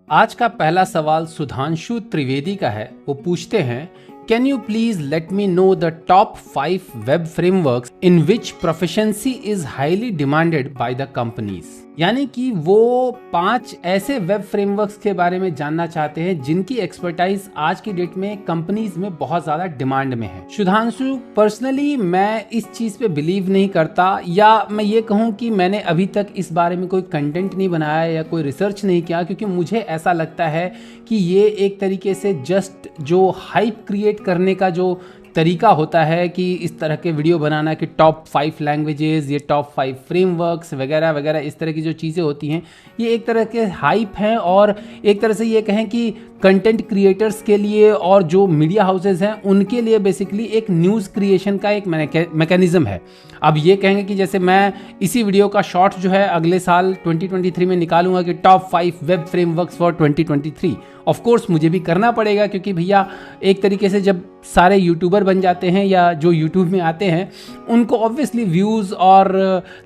आज का पहला सवाल सुधांशु त्रिवेदी का है। वो पूछते हैं, can you please let me know the top 5 web frameworks in which proficiency is highly demanded by the companies. यानी कि वो 5 ऐसे वेब फ्रेमवर्क्स के बारे में जानना चाहते हैं जिनकी एक्सपर्टाइज आज की डेट में कंपनीज में बहुत ज्यादा डिमांड में है। सुधांशु, पर्सनली मैं इस चीज पे बिलीव नहीं करता, या मैं ये कहूँ कि मैंने अभी तक इस बारे में कोई कंटेंट नहीं बनाया या कोई रिसर्च नहीं किया, क्योंकि मुझे ऐसा लगता है कि ये एक तरीके से जस्ट जो हाइप क्रिएट करने का जो तरीका होता है कि इस तरह के वीडियो बनाना कि टॉप 5 लैंग्वेजेस, ये टॉप 5 फ्रेमवर्क्स वगैरह वगैरह, इस तरह की जो चीज़ें होती हैं, ये एक तरह के हाइप हैं और एक तरह से ये कहें कि कंटेंट क्रिएटर्स के लिए और जो मीडिया हाउसेज हैं उनके लिए बेसिकली एक न्यूज़ क्रिएशन का एक मैकेनिज्म है। अब ये कहेंगे कि जैसे मैं इसी वीडियो का शॉर्ट जो है अगले साल 2023 में निकालूंगा कि top 5 web frameworks for 2023। Of course मुझे भी करना पड़ेगा, क्योंकि भैया एक तरीके से जब सारे यूट्यूबर बन जाते हैं या जो यूट्यूब में आते हैं उनको ऑब्वियसली व्यूज़ और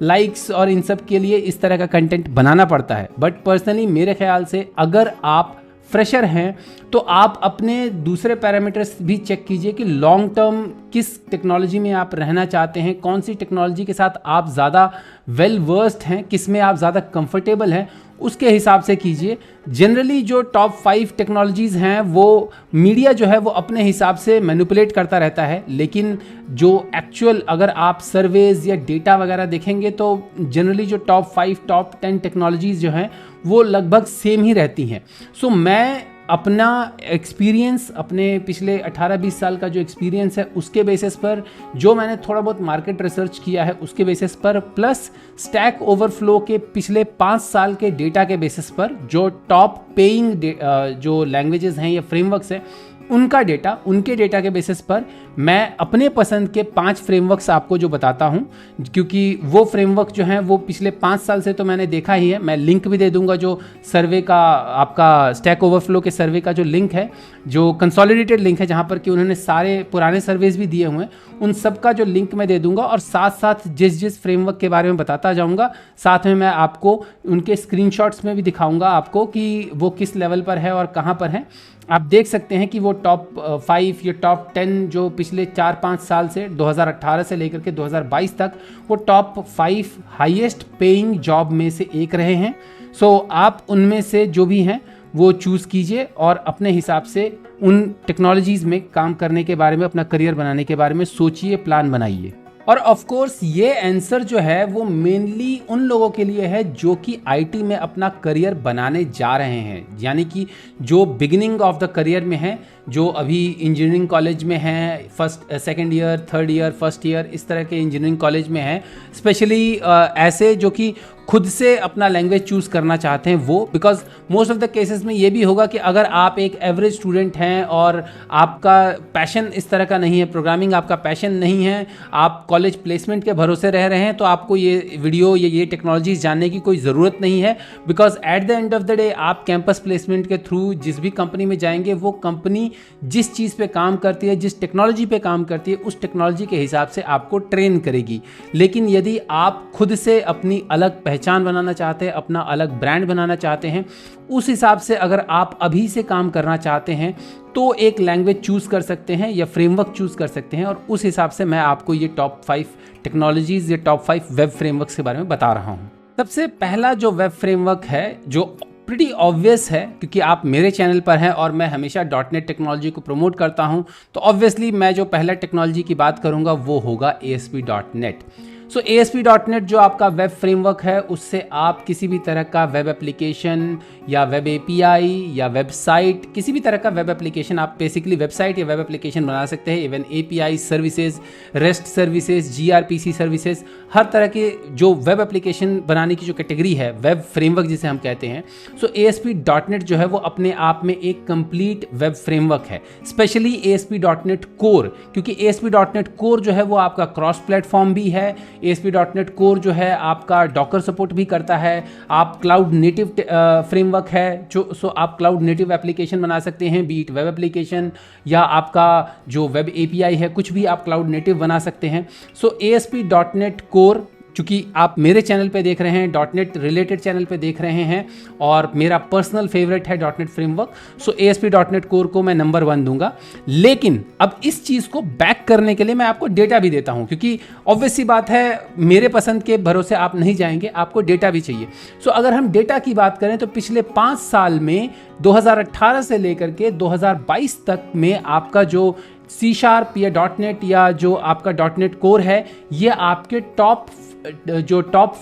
लाइक्स और इन सब के लिए इस तरह का कंटेंट बनाना पड़ता है। बट पर्सनली मेरे ख्याल से अगर आप फ्रेशर हैं तो आप अपने दूसरे पैरामीटर्स भी चेक कीजिए कि लॉन्ग टर्म किस टेक्नोलॉजी में आप रहना चाहते हैं, कौन सी टेक्नोलॉजी के साथ आप ज़्यादा वेल वर्स्ड हैं, किस में आप ज़्यादा कंफर्टेबल हैं, उसके हिसाब से कीजिए। जनरली जो टॉप 5 टेक्नोलॉजीज़ हैं वो मीडिया जो है वो अपने हिसाब से मैनिपुलेट करता रहता है, लेकिन जो एक्चुअल अगर आप सर्वेज या डेटा वगैरह देखेंगे तो जनरली जो टॉप 5 टॉप 10 टेक्नोलॉजीज़ जो हैं वो लगभग सेम ही रहती हैं। सो मैं अपना एक्सपीरियंस, अपने पिछले 18-20 साल का जो एक्सपीरियंस है उसके बेसिस पर, जो मैंने थोड़ा बहुत मार्केट रिसर्च किया है उसके बेसिस पर, प्लस स्टैक ओवरफ्लो के पिछले 5 साल के डेटा के बेसिस पर, जो टॉप पेइंग जो लैंग्वेजेस हैं या फ्रेमवर्क्स हैं उनका डेटा, उनके डेटा के बेसिस पर मैं अपने पसंद के 5 फ्रेमवर्क्स आपको जो बताता हूं, क्योंकि वो फ्रेमवर्क जो हैं वो पिछले 5 साल से तो मैंने देखा ही है। मैं लिंक भी दे दूंगा, जो सर्वे का आपका स्टैक ओवरफ्लो के सर्वे का जो लिंक है, जो कंसोलिडेटेड लिंक है जहां पर कि उन्होंने सारे पुराने सर्वेज भी दिए हुए हैं, उन सब का जो लिंक मैं दे दूंगा और साथ साथ जिस फ्रेमवर्क के बारे में बताता जाऊंगा, साथ में मैं आपको उनके स्क्रीनशॉट्स में भी दिखाऊंगा आपको कि वो किस लेवल पर है और कहाँ पर है। आप देख सकते हैं कि वो टॉप 5 या टॉप 10 जो पिछले 4-5 साल से 2018 से लेकर के 2022 तक वो टॉप 5 हाईएस्ट पेइंग जॉब में से एक रहे हैं। सो आप उनमें से जो भी हैं वो चूज़ कीजिए और अपने हिसाब से उन टेक्नोलॉजीज़ में काम करने के बारे में, अपना करियर बनाने के बारे में सोचिए, प्लान बनाइए। और ऑफ कोर्स ये आंसर जो है वो मेनली उन लोगों के लिए है जो कि आईटी में अपना करियर बनाने जा रहे हैं, यानी कि जो बिगिनिंग ऑफ द करियर में है, जो अभी इंजीनियरिंग कॉलेज में हैं, second year, third year, first year, इस तरह के इंजीनियरिंग कॉलेज में हैं, स्पेशली ऐसे जो कि खुद से अपना लैंग्वेज चूज़ करना चाहते हैं वो, because most of the cases में ये भी होगा कि अगर आप एक एवरेज स्टूडेंट हैं और आपका पैशन इस तरह का नहीं है, प्रोग्रामिंग आपका पैशन नहीं है, आप कॉलेज प्लेसमेंट के भरोसे रह रहे हैं, तो आपको ये वीडियो या ये टेक्नोलॉजीज जानने की कोई ज़रूरत नहीं है। Because at the end of the day आप कैंपस प्लेसमेंट के थ्रू जिस भी कंपनी में जाएंगे, वो कंपनी जिस चीज़ पे काम करती है, जिस टेक्नोलॉजी पे काम करती है, उस टेक्नोलॉजी के हिसाब से आपको ट्रेन करेगी। लेकिन यदि आप खुद से अपनी अलग पहचान बनाना चाहते हैं, अपना अलग ब्रांड बनाना चाहते हैं, उस हिसाब से अगर आप अभी से काम करना चाहते हैं तो एक लैंग्वेज चूज़ कर सकते हैं या फ्रेमवर्क चूज़ कर सकते हैं। और उस हिसाब से मैं आपको ये टॉप 5 टेक्नोलॉजीज़ या टॉप 5 वेब फ्रेमवर्क्स के बारे में बता रहा हूँ। सबसे पहला जो वेब फ्रेमवर्क है, जो प्रीटी ऑब्वियस है क्योंकि आप मेरे चैनल पर हैं और मैं हमेशा .NET टेक्नोलॉजी को प्रमोट करता हूं, तो ऑब्वियसली मैं जो पहला टेक्नोलॉजी की बात करूंगा वो होगा ASP.NET। सो ASP.NET जो आपका वेब फ्रेमवर्क है, उससे आप किसी भी तरह का वेब एप्लीकेशन या वेब API या वेबसाइट, किसी भी तरह का वेब एप्लीकेशन, आप बेसिकली वेबसाइट या वेब एप्लीकेशन बना सकते हैं। Even API services, rest services, gRPC services, हर तरह के जो वेब एप्लीकेशन बनाने की जो कैटेगरी है, वेब फ्रेमवर्क जिसे हम कहते हैं, सो ASP.NET जो है वो अपने आप में एक कंप्लीट वेब फ्रेमवर्क है। स्पेशली ASP.NET Core, क्योंकि ASP.NET Core जो है वो आपका क्रॉस प्लेटफॉर्म भी है। ASP.NET Core जो है आपका डॉकर सपोर्ट भी करता है। आप क्लाउड नेटिव फ्रेमवर्क है जो आप क्लाउड नेटिव एप्लीकेशन बना सकते हैं, बीट वेब एप्लीकेशन या आपका जो वेब API है, कुछ भी आप क्लाउड नेटिव बना सकते हैं। सो ASP.NET Core चूँकि आप मेरे चैनल पे देख रहे हैं, डॉटनेट रिलेटेड चैनल पे देख रहे हैं और मेरा पर्सनल फेवरेट है डॉटनेट फ्रेमवर्क, सो ASP.NET कोर को मैं नंबर 1 दूंगा। लेकिन अब इस चीज़ को बैक करने के लिए मैं आपको डेटा भी देता हूं, क्योंकि ऑब्वियस सी बात है मेरे पसंद के भरोसे आप नहीं जाएंगे, आपको डेटा भी चाहिए। सो अगर हम डेटा की बात करें तो पिछले 5 साल में 2018 से लेकर के 2022 तक में आपका जो C# या डॉटनेट या जो आपका डॉटनेट कोर है, ये आपके टॉप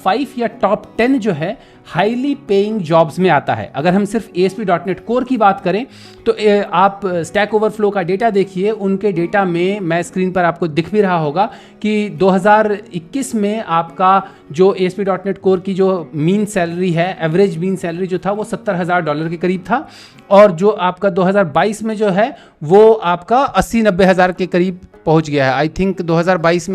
5 या टॉप 10 जो है हाईली पेइंग जॉब्स में आता है। अगर हम सिर्फ ASP.NET कोर की बात करें तो आप स्टैक ओवरफ्लो का डेटा देखिए, उनके डेटा में मैं स्क्रीन पर आपको दिख भी रहा होगा कि 2021 में आपका जो ASP.NET कोर की जो मीन सैलरी है, एवरेज मीन सैलरी जो था वो $70,000 के करीब था, और जो आपका 2022 में जो है वो आपका 80-90 हज़ार के करीब पहुंच गया है। आई थिंक 2022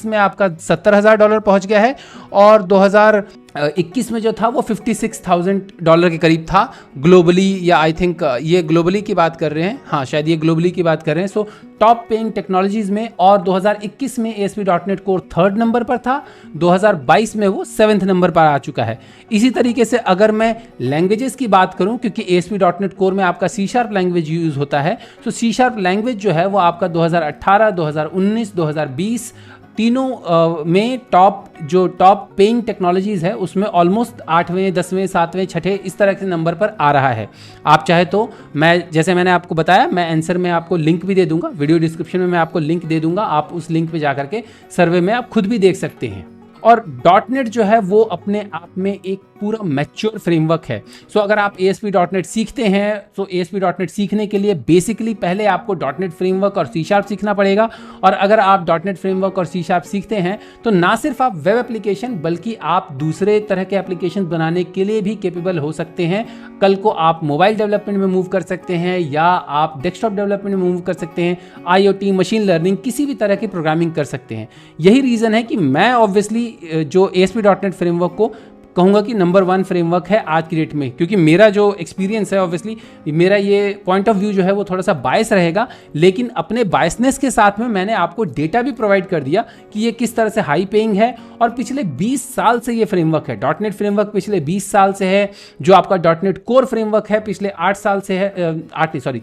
में आपका $70,000 पहुंच गया है, और 2021 में जो था वो $56,000 के करीब था ग्लोबली, या आई थिंक ये ग्लोबली की बात कर रहे हैं, हाँ शायद ये ग्लोबली की बात कर रहे हैं। सो टॉप पेइंग टेक्नोलॉजीज में, और 2021 में ASP.NET कोर 3rd नंबर पर था, 2022 में वो 7th नंबर पर आ चुका है। इसी तरीके से अगर मैं लैंग्वेजेस की बात करूं, क्योंकि ASP.NET कोर में आपका C# लैंग्वेज यूज होता है, तो C# लैंग्वेज जो है वो आपका 2018, 2019, 2020 तीनों में टॉप पेइंग टेक्नोलॉजीज़ है उसमें ऑलमोस्ट 8वें, 10वें, 7वें, 6ठे इस तरह के नंबर पर आ रहा है। आप चाहे तो जैसे मैंने आपको बताया, मैं आंसर में आपको लिंक भी दे दूंगा, वीडियो डिस्क्रिप्शन में मैं आपको लिंक दे दूंगा, आप उस लिंक पे जा करके सर्वे में आप खुद भी देख सकते हैं। और डॉटनेट जो है वो अपने आप में एक पूरा मैच्योर फ्रेमवर्क है। सो अगर आप ASP.NET सीखते हैं तो ASP.NET सीखने के लिए बेसिकली पहले आपको डॉटनेट फ्रेमवर्क और C# सीखना पड़ेगा। और अगर आप डॉटनेट फ्रेमवर्क और C# सीखते हैं तो ना सिर्फ आप वेब एप्लीकेशन बल्कि आप दूसरे तरह के एप्लीकेशन बनाने के लिए भी कैपेबल हो सकते हैं। कल को आप मोबाइल डेवलपमेंट में मूव कर सकते हैं या आप डेस्कटॉप डेवलपमेंट में मूव कर सकते हैं, IoT, मशीन लर्निंग, किसी भी तरह की प्रोग्रामिंग कर सकते हैं। यही रीज़न है कि मैं ऑब्वियसली जो ASP.NET फ्रेमवर्क को कहूँगा कि नंबर 1 फ्रेमवर्क है आज की डेट में, क्योंकि मेरा जो एक्सपीरियंस है, ऑब्वियसली मेरा ये पॉइंट ऑफ व्यू जो है वो थोड़ा सा बायस रहेगा, लेकिन अपने बायसनेस के साथ में मैंने आपको डेटा भी प्रोवाइड कर दिया कि ये किस तरह से हाई पेइंग है। और पिछले 20 साल से ये फ्रेमवर्क है, डॉटनेट फ्रेमवर्क पिछले 20 साल से है। जो आपका डॉटनेट कोर फ्रेमवर्क है पिछले 8 साल से है,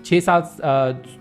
6 साल,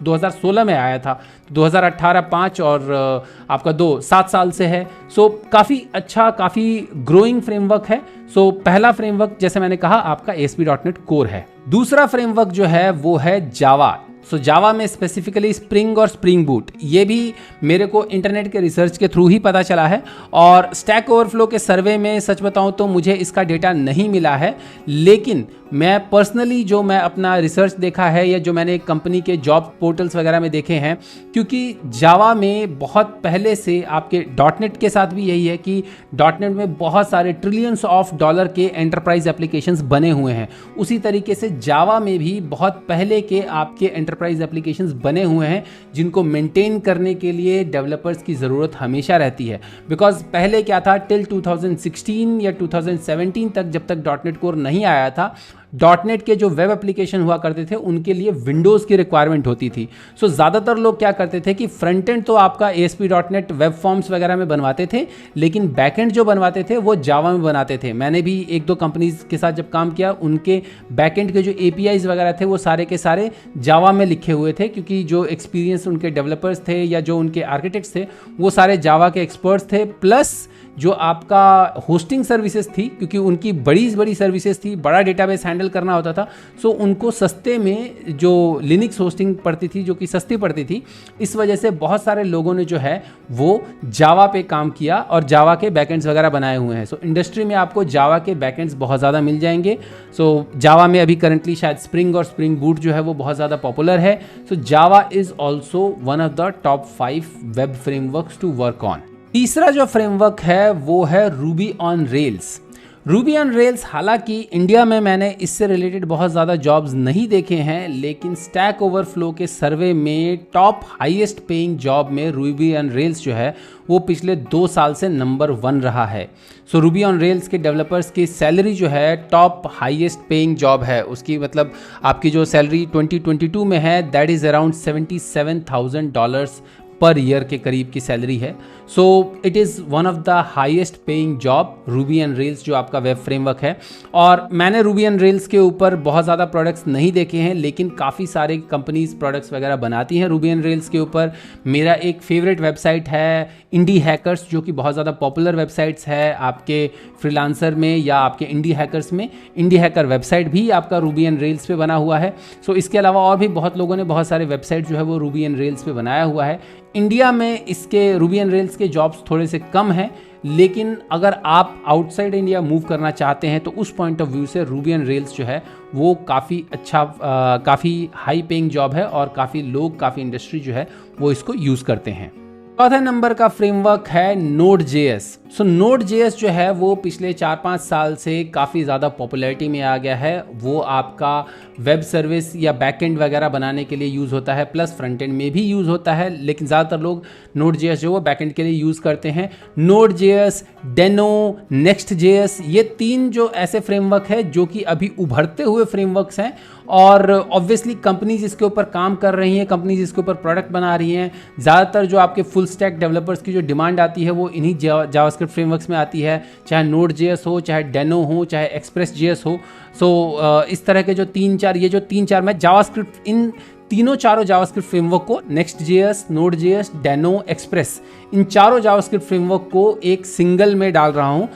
2016 में आया था, 2018 5 और आपका 7 साल से है। सो काफ़ी अच्छा, काफ़ी ग्रोइंग फ्रेमवर्क है। सो पहला फ्रेमवर्क जैसे मैंने कहा आपका ASP.NET कोर है। दूसरा फ्रेमवर्क जो है वो है जावा। सो जावा में स्पेसिफिकली स्प्रिंग और स्प्रिंग बूट, ये भी मेरे को इंटरनेट के रिसर्च के थ्रू ही पता चला है, और स्टैक ओवरफ्लो के सर्वे में सच बताऊं तो मुझे इसका डेटा नहीं मिला है। लेकिन मैं पर्सनली जो मैं अपना रिसर्च देखा है या जो मैंने कंपनी के जॉब पोर्टल्स वगैरह में देखे हैं, क्योंकि जावा में बहुत पहले से आपके डॉटनेट के साथ भी यही है कि डॉटनेट में बहुत सारे ट्रिलियंस ऑफ डॉलर के एंटरप्राइज एप्लीकेशंस बने हुए हैं। उसी तरीके से जावा में भी बहुत पहले के आपके एंटरप्राइज एप्लीकेशंस बने हुए हैं जिनको मेंटेन करने के लिए डेवलपर्स की ज़रूरत हमेशा रहती है। बिकॉज पहले क्या था, टिल 2016 या 2017 तक, जब तक डॉटनेट कोर नहीं आया था, डॉटनेट के जो वेब एप्लीकेशन हुआ करते थे उनके लिए विंडोज़ की रिक्वायरमेंट होती थी। सो ज़्यादातर लोग क्या करते थे कि फ्रंट एंड तो आपका ASP.NET वेब फॉर्म्स वगैरह में बनवाते थे, लेकिन बैक एंड जो बनवाते थे वो जावा में बनाते थे। मैंने भी 1-2 कंपनीज के साथ जब काम किया, उनके बैक एंड के जो APIs वगैरह थे वो सारे के सारे जावा में लिखे हुए थे, क्योंकि जो एक्सपीरियंस उनके डेवलपर्स थे या जो उनके आर्किटेक्ट्स थे वो सारे जावा के एक्सपर्ट्स थे। प्लस जो आपका होस्टिंग सर्विसेज थी, क्योंकि उनकी बड़ी सर्विसेज थी, बड़ा डेटाबेस हैंडल करना होता था, सो उनको सस्ते में जो लिनक्स होस्टिंग पड़ती थी, जो कि सस्ती पड़ती थी, इस वजह से बहुत सारे लोगों ने जो है वो जावा पे काम किया और जावा के बैकएंड्स वगैरह बनाए हुए हैं। सो इंडस्ट्री में आपको जावा के बैकएंड्स बहुत ज़्यादा मिल जाएंगे। सो जावा में अभी करंटली शायद स्प्रिंग और स्प्रिंग बूट जो है वो बहुत ज़्यादा पॉपुलर है। So Java is also one of the top 5 web frameworks to work on. तीसरा जो फ्रेमवर्क है वो है Ruby on Rails. Ruby on Rails, हालांकि इंडिया में मैंने इससे रिलेटेड बहुत ज़्यादा जॉब्स नहीं देखे हैं, लेकिन स्टैक ओवरफ्लो के सर्वे में टॉप हाईएस्ट पेइंग जॉब में रूबी ऑन रेल्स जो है वो पिछले 2 साल से नंबर 1 रहा है। सो रूबी ऑन रेल्स के डेवलपर्स की सैलरी जो है टॉप हाईएस्ट पेइंग जॉब है, उसकी मतलब आपकी जो सैलरी 2022 में है that is around $77,000 per year के करीब की सैलरी है। So it is one of the highest paying job Ruby and rails जो आपका वेब फ्रेमवर्क है। और मैंने रूबी एंड रेल्स के ऊपर बहुत ज़्यादा प्रोडक्ट्स नहीं देखे हैं, लेकिन काफ़ी सारे कंपनीज प्रोडक्ट्स वगैरह बनाती हैं रूबी एंड रेल्स के ऊपर। मेरा एक फेवरेट वेबसाइट है इंडी हैकर्स, जो कि बहुत ज़्यादा पॉपुलर वेबसाइट्स है आपके फ्रीलांसर में या आपके इंडी हैकर्स में। इंडी हैकर वेबसाइट भी आपका रूबी एंड रेल्स पे बना हुआ है। सो इसके अलावा और भी बहुत लोगों ने बहुत सारे वेबसाइट जो है वो रूबी एंड रेल्स पे बनाया हुआ है। इंडिया में इसके रूबी एंड रेल्स के जॉब्स थोड़े से कम हैं, लेकिन अगर आप आउटसाइड इंडिया मूव करना चाहते हैं तो उस पॉइंट ऑफ व्यू से रूबी एंड रेल्स जो है वो काफ़ी अच्छा, काफ़ी हाई पेइंग जॉब है और काफ़ी लोग, काफ़ी इंडस्ट्री जो है वो इसको यूज़ करते हैं। चौथे नंबर का फ्रेमवर्क है Node.js। सो Node.js जो है वो पिछले 4-5 साल से काफ़ी ज़्यादा पॉपुलैरिटी में आ गया है। वो आपका वेब सर्विस या बैकएंड वगैरह बनाने के लिए यूज़ होता है, प्लस फ्रंट एंड में भी यूज़ होता है, लेकिन ज़्यादातर लोग Node.js जो वो बैकएंड के लिए यूज़ करते हैं। Node.js, Deno, Next.js, ये 3 जो ऐसे फ्रेमवर्क है जो कि अभी उभरते हुए फ्रेमवर्क्स हैं और ऑब्वियसली कंपनीज इसके ऊपर काम कर रही हैं, कंपनीज इसके ऊपर प्रोडक्ट बना रही हैं। ज़्यादातर जो आपके फुल स्टैक डेवलपर्स की जो डिमांड आती है वो इन्हीं जावास्क्रिप्ट फ्रेमवर्क्स में आती है, चाहे Node.js हो, चाहे Deno हो, चाहे Express.js हो। सो इस तरह के जो 3-4 मैं जावास्क्रिप्ट, इन चारों जावास्क्रिप्ट फ्रेमवर्क को Next.js, Node.js, Deno, Express, इन चारों जावास्क्रिप्ट फ्रेमवर्क को एक सिंगल में डाल रहा हूँ,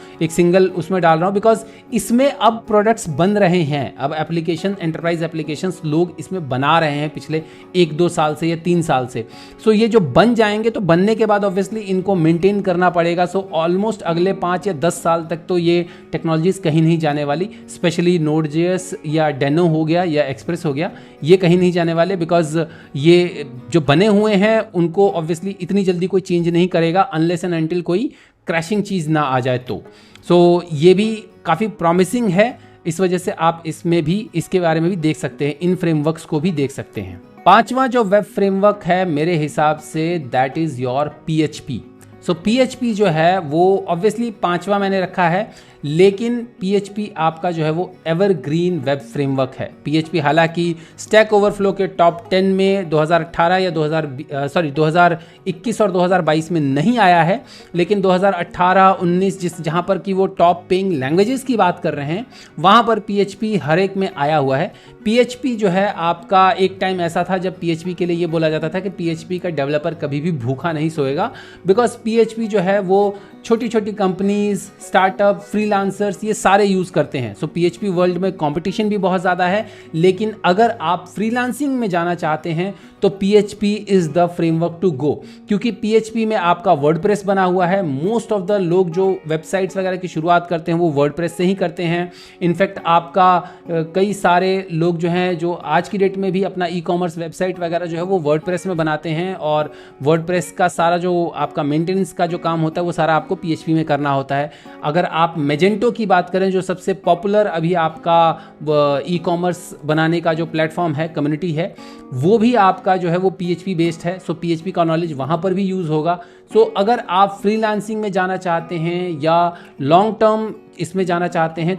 बिकॉज इसमें अब प्रोडक्ट्स बन रहे हैं। अब एप्लीकेशन, एंटरप्राइज एप्लीकेशंस लोग इसमें बना रहे हैं पिछले 1-2 साल से या 3 साल से। सो ये जो बन जाएंगे तो बनने के बाद ऑब्वियसली इनको मेंटेन करना पड़ेगा। सो ऑलमोस्ट अगले 5 या 10 साल तक तो ये टेक्नोलॉजीज कहीं नहीं जाने वाली, स्पेशली Node.js या Deno हो गया या Express हो गया, ये कहीं नहीं जाने वाले, बिकॉज ये जो बने हुए हैं उनको ऑब्वियसली इतनी जल्दी कोई चेंज नहीं करेगा अनलेस एंड अनटिल कोई क्रैशिंग चीज़ ना आ जाए तो। सो ये भी काफ़ी प्रॉमिसिंग है, इस वजह से आप इसमें भी, इसके बारे में भी देख सकते हैं, इन फ्रेमवर्क्स को भी देख सकते हैं। 5वां जो वेब फ्रेमवर्क है मेरे हिसाब से, that is your PHP। So PHP जो है वो ऑब्वियसली 5वां मैंने रखा है, लेकिन PHP आपका जो है वो एवरग्रीन वेब फ्रेमवर्क है। PHP हालांकि स्टैक ओवरफ्लो के टॉप 10 में 2018 या 2021 और 2022 में नहीं आया है, लेकिन 2018-19 जहाँ पर कि वो टॉप पेइंग लैंग्वेजेस की बात कर रहे हैं, वहाँ पर PHP हर एक में आया हुआ है। PHP जो है आपका, एक टाइम ऐसा था जब PHP के लिए ये बोला जाता था कि PHP का डेवलपर कभी भी भूखा नहीं सोएगा, बिकॉज PHP जो है वो छोटी छोटी कंपनीज, स्टार्टअप, फ्रीलांसर्स ये सारे यूज़ करते हैं। सो PHP वर्ल्ड में कंपटीशन भी बहुत ज़्यादा है, लेकिन अगर आप फ्रीलांसिंग में जाना चाहते हैं तो PHP is the framework to go, क्योंकि PHP में आपका वर्डप्रेस बना हुआ है। मोस्ट ऑफ द लोग जो वेबसाइट्स वगैरह की शुरुआत करते हैं वो वर्डप्रेस से ही करते हैं। इनफैक्ट आपका कई सारे लोग जो हैं, जो आज की डेट में भी अपना ई-कॉमर्स वेबसाइट वगैरह जो है वो वर्डप्रेस में बनाते हैं, और वर्डप्रेस का सारा जो आपका मेंटेनेंस का जो काम होता है वो सारा आपको PHP में करना होता है। अगर आप मेजेंटो की बात करें, जो सबसे पॉपुलर अभी आपका ई-कॉमर्स बनाने का जो प्लेटफॉर्म है, कम्युनिटी है, वो भी आपका जो है वो PHP बेस्ड है। सो PHP का नॉलेज वहाँ पर भी यूज़ होगा। सो अगर आप फ्रीलांसिंग में जाना चाहते हैं या लॉन्ग टर्म इसमें जाना चाहते हैं,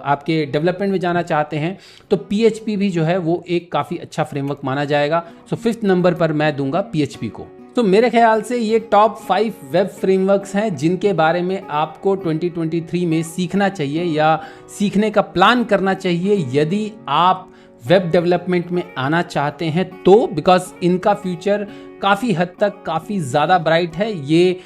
आपके डेवलपमेंट में जाना चाहते हैं, तो PHP भी जो है वो एक काफ़ी अच्छा फ्रेमवर्क माना जाएगा। सो 5th नंबर पर मैं दूंगा PHP को। तो मेरे ख्याल से ये टॉप 5 वेब फ्रेमवर्क्स हैं जिनके बारे में आपको 2023 में सीखना चाहिए या सीखने का प्लान करना चाहिए यदि आप वेब डेवलपमेंट में आना चाहते हैं तो, बिकॉज इनका फ्यूचर काफ़ी हद तक काफ़ी ज़्यादा ब्राइट है। ये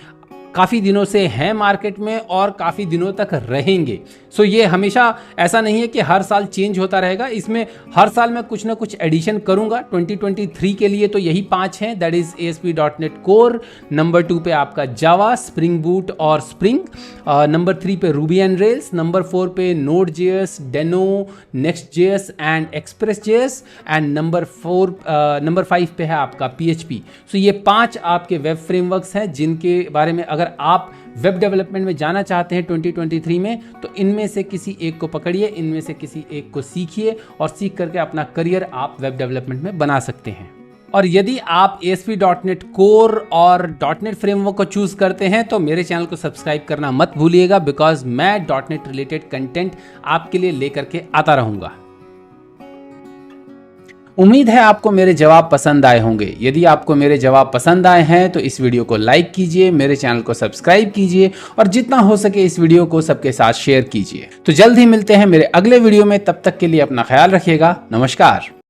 काफ़ी दिनों से हैं मार्केट में और काफ़ी दिनों तक रहेंगे। सो ये हमेशा ऐसा नहीं है कि हर साल चेंज होता रहेगा, इसमें हर साल मैं कुछ ना कुछ एडिशन करूंगा। 2023 के लिए तो यही 5 हैं, that is ASP.NET Core, number 2 पे आपका जावा, स्प्रिंग बूट और स्प्रिंग, नंबर 3 पे रूबी एंड रेल्स, नंबर 4 पे Node.js, Deno, Next.js and Express.js, and number 5 पे है आपका PHP। सो ये 5 आपके वेब फ्रेमवर्क्स हैं जिनके बारे में अगर आप वेब डेवलपमेंट में जाना चाहते हैं 2023 में, तो इनमें से किसी एक को पकड़िए, इनमें से किसी एक को सीखिए और सीख करके अपना करियर आप वेब डेवलपमेंट में बना सकते हैं। और यदि आप ASP.NET Core और .NET फ्रेमवर्क को चूज करते हैं तो मेरे चैनल को सब्सक्राइब करना मत भूलिएगा, बिकॉज मैं .NET रिलेटेड कंटेंट आपके लिए लेकर के आता रहूंगा। उम्मीद है आपको मेरे जवाब पसंद आए होंगे। यदि आपको मेरे जवाब पसंद आए हैं तो इस वीडियो को लाइक कीजिए, मेरे चैनल को सब्सक्राइब कीजिए और जितना हो सके इस वीडियो को सबके साथ शेयर कीजिए। तो जल्द ही मिलते हैं मेरे अगले वीडियो में, तब तक के लिए अपना ख्याल रखिएगा। नमस्कार।